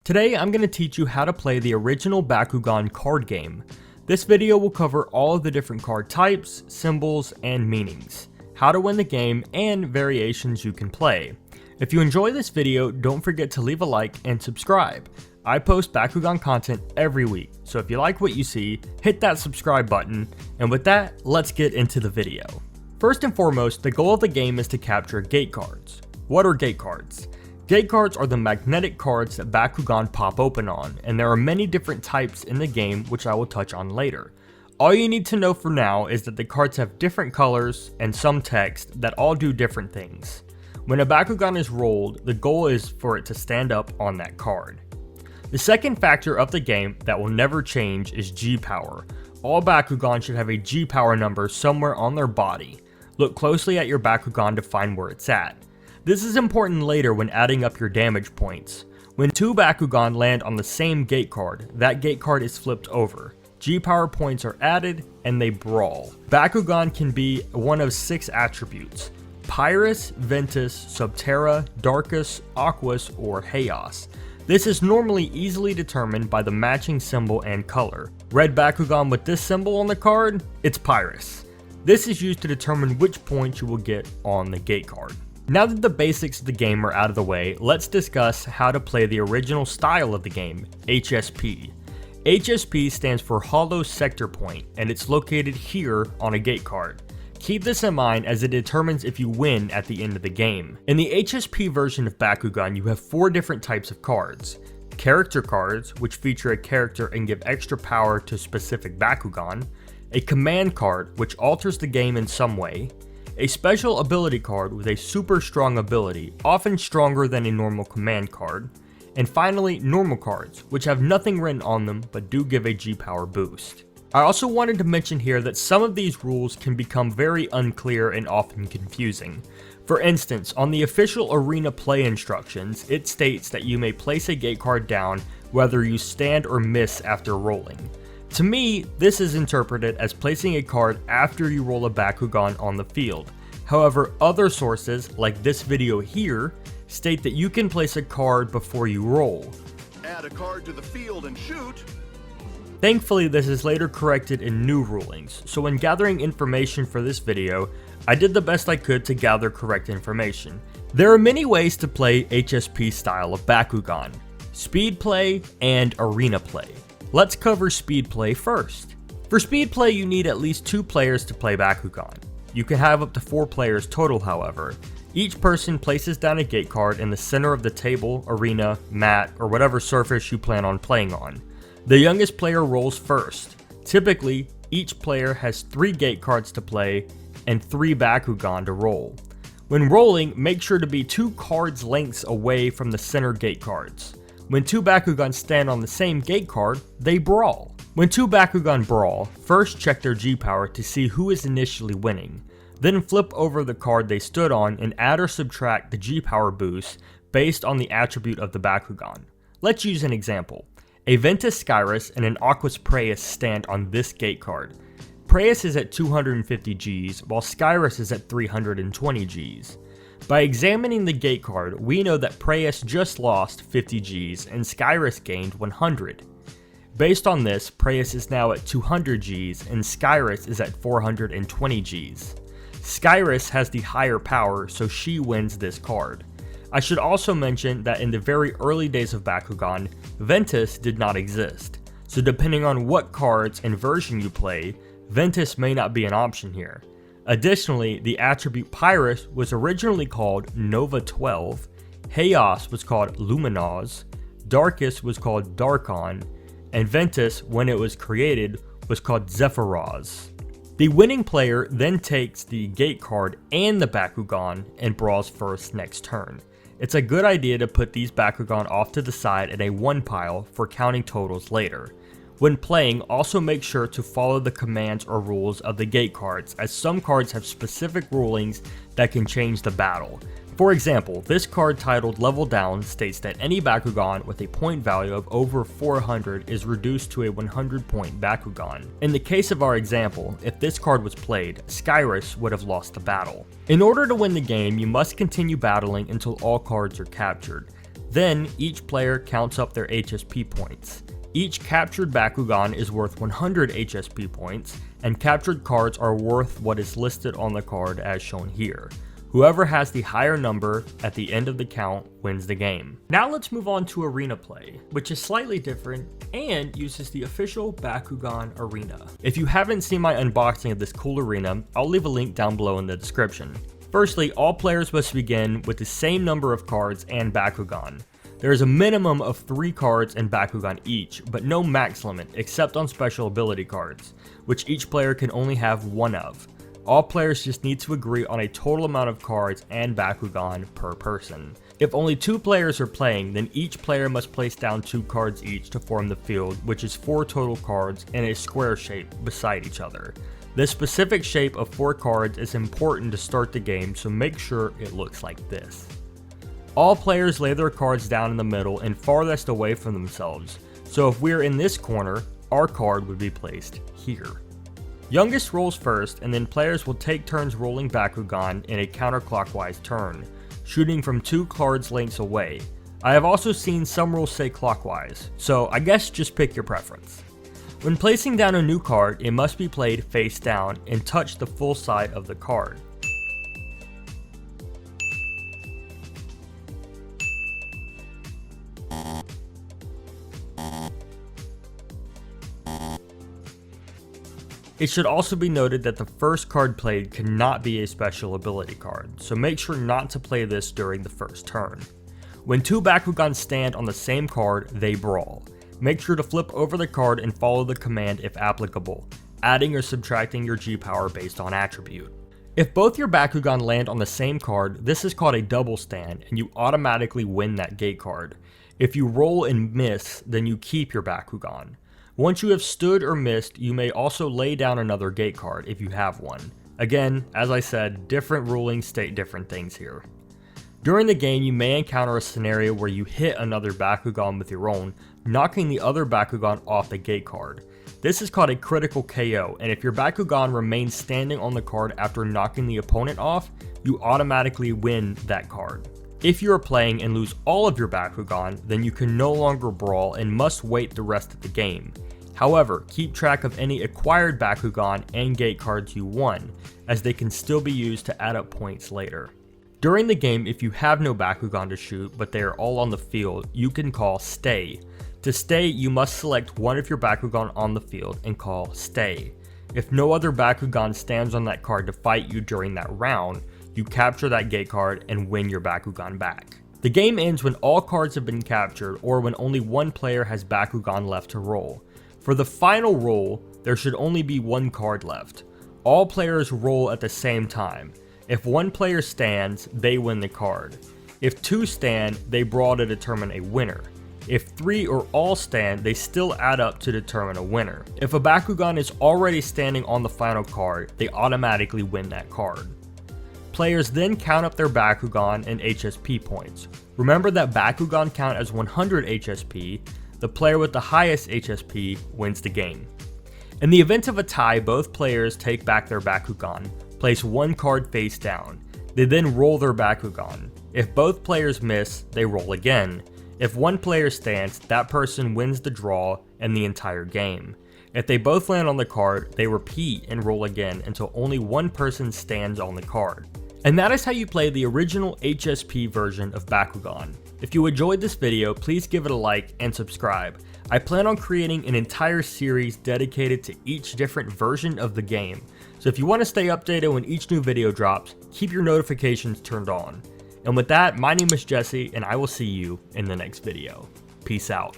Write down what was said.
Today I'm going to teach you how to play the original Bakugan card game. This video will cover all of the different card types, symbols, and meanings, how to win the game, and variations you can play. If you enjoy this video, don't forget to leave a like and subscribe. I post Bakugan content every week, so if you like what you see, hit that subscribe button, and with that, let's get into the video. First and foremost, the goal of the game is to capture gate cards. What are gate cards? Gate cards are the magnetic cards that Bakugan pop open on, and there are many different types in the game which I will touch on later. All you need to know for now is that the cards have different colors and some text that all do different things. When a Bakugan is rolled, the goal is for it to stand up on that card. The second factor of the game that will never change is G-Power. All Bakugan should have a G-Power number somewhere on their body. Look closely at your Bakugan to find where it's at. This is important later when adding up your damage points. When two Bakugan land on the same gate card, that gate card is flipped over. G-Power points are added, and they brawl. Bakugan can be one of 6 attributes: Pyrus, Ventus, Subterra, Darkus, Aquas, or Chaos. This is normally easily determined by the matching symbol and color. Red Bakugan with this symbol on the card, it's Pyrus. This is used to determine which points you will get on the gate card. Now that the basics of the game are out of the way, let's discuss how to play the original style of the game, HSP. HSP stands for Hollow Sector Point, and it's located here on a gate card. Keep this in mind as it determines if you win at the end of the game. In the HSP version of Bakugan, you have 4 different types of cards. Character cards, which feature a character and give extra power to specific Bakugan. A command card, which alters the game in some way. A special ability card with a super strong ability, often stronger than a normal command card. And finally, normal cards, which have nothing written on them but do give a G-Power boost. I also wanted to mention here that some of these rules can become very unclear and often confusing. For instance, on the official arena play instructions, it states that you may place a gate card down whether you stand or miss after rolling. To me, this is interpreted as placing a card after you roll a Bakugan on the field. However, other sources, like this video here, state that you can place a card before you roll. Add a card to the field and shoot. Thankfully, this is later corrected in new rulings, so when gathering information for this video, I did the best I could to gather correct information. There are many ways to play HSP style of Bakugan: speed play and arena play. Let's cover speed play first. For speed play, you need at least 2 players to play Bakugan. You can have up to 4 players total, however. Each person places down a gate card in the center of the table, arena, mat, or whatever surface you plan on playing on. The youngest player rolls first. Typically, each player has 3 gate cards to play and 3 Bakugan to roll. When rolling, make sure to be 2 cards lengths away from the center gate cards. When 2 Bakugan stand on the same gate card, they brawl. When 2 Bakugan brawl, first check their G-Power to see who is initially winning. Then flip over the card they stood on and add or subtract the G-Power boost based on the attribute of the Bakugan. Let's use an example. A Ventus Skyrus and an Aquas Preus stand on this gate card. Preus is at 250 Gs, while Skyrus is at 320 Gs. By examining the gate card, we know that Preus just lost 50 Gs and Skyrus gained 100. Based on this, Preus is now at 200 Gs and Skyrus is at 420 Gs. Skyrus has the higher power, so she wins this card. I should also mention that in the very early days of Bakugan, Ventus did not exist, so depending on what cards and version you play, Ventus may not be an option here. Additionally, the attribute Pyrus was originally called Nova 12, Chaos was called Luminous, Darkus was called Darkon, and Ventus, when it was created, was called Zephyros. The winning player then takes the gate card and the Bakugan and brawls first next turn. It's a good idea to put these Bakugan off to the side in a 1 pile for counting totals later. When playing, also make sure to follow the commands or rules of the gate cards, as some cards have specific rulings that can change the battle. For example, this card titled Level Down states that any Bakugan with a point value of over 400 is reduced to a 100 point Bakugan. In the case of our example, if this card was played, Skyrus would have lost the battle. In order to win the game, you must continue battling until all cards are captured. Then each player counts up their HSP points. Each captured Bakugan is worth 100 HSP points, and captured cards are worth what is listed on the card as shown here. Whoever has the higher number at the end of the count wins the game. Now let's move on to arena play, which is slightly different and uses the official Bakugan arena. If you haven't seen my unboxing of this cool arena, I'll leave a link down below in the description. Firstly, all players must begin with the same number of cards and Bakugan. There is a minimum of 3 cards and Bakugan each, but no max limit except on special ability cards, which each player can only have 1 of. All players just need to agree on a total amount of cards and Bakugan per person. If only 2 players are playing, then each player must place down 2 cards each to form the field, which is 4 total cards in a square shape beside each other. This specific shape of 4 cards is important to start the game, so make sure it looks like this. All players lay their cards down in the middle and farthest away from themselves, so if we're in this corner, our card would be placed here. Youngest rolls first, and then players will take turns rolling Bakugan in a counterclockwise turn, shooting from 2 cards lengths away. I have also seen some rules say clockwise, so I guess just pick your preference. When placing down a new card, it must be played face down and touch the full side of the card. It should also be noted that the first card played cannot be a special ability card, so make sure not to play this during the first turn. When 2 Bakugan stand on the same card, they brawl. Make sure to flip over the card and follow the command if applicable, adding or subtracting your G-power based on attribute. If both your Bakugan land on the same card, this is called a double stand and you automatically win that gate card. If you roll and miss, then you keep your Bakugan. Once you have stood or missed, you may also lay down another gate card if you have one. Again, as I said, different rulings state different things here. During the game, you may encounter a scenario where you hit another Bakugan with your own, knocking the other Bakugan off the gate card. This is called a critical KO, and if your Bakugan remains standing on the card after knocking the opponent off, you automatically win that card. If you are playing and lose all of your Bakugan, then you can no longer brawl and must wait the rest of the game. However, keep track of any acquired Bakugan and gate cards you won, as they can still be used to add up points later. During the game, if you have no Bakugan to shoot but they are all on the field, you can call stay. To stay, you must select one of your Bakugan on the field and call stay. If no other Bakugan stands on that card to fight you during that round, you capture that gate card and win your Bakugan back. The game ends when all cards have been captured or when only one player has Bakugan left to roll. For the final roll, there should only be 1 card left. All players roll at the same time. If 1 player stands, they win the card. If 2 stand, they brawl to determine a winner. If 3 or all stand, they still add up to determine a winner. If a Bakugan is already standing on the final card, they automatically win that card. Players then count up their Bakugan and HSP points. Remember that Bakugan count as 100 HSP. The player with the highest HSP wins the game. In the event of a tie, both players take back their Bakugan, place 1 card face down. They then roll their Bakugan. If both players miss, they roll again. If 1 player stands, that person wins the draw and the entire game. If they both land on the card, they repeat and roll again until only 1 person stands on the card. And that is how you play the original HSP version of Bakugan. If you enjoyed this video, please give it a like and subscribe. I plan on creating an entire series dedicated to each different version of the game. So if you want to stay updated when each new video drops, keep your notifications turned on. And with that, my name is Jesse, and I will see you in the next video. Peace out.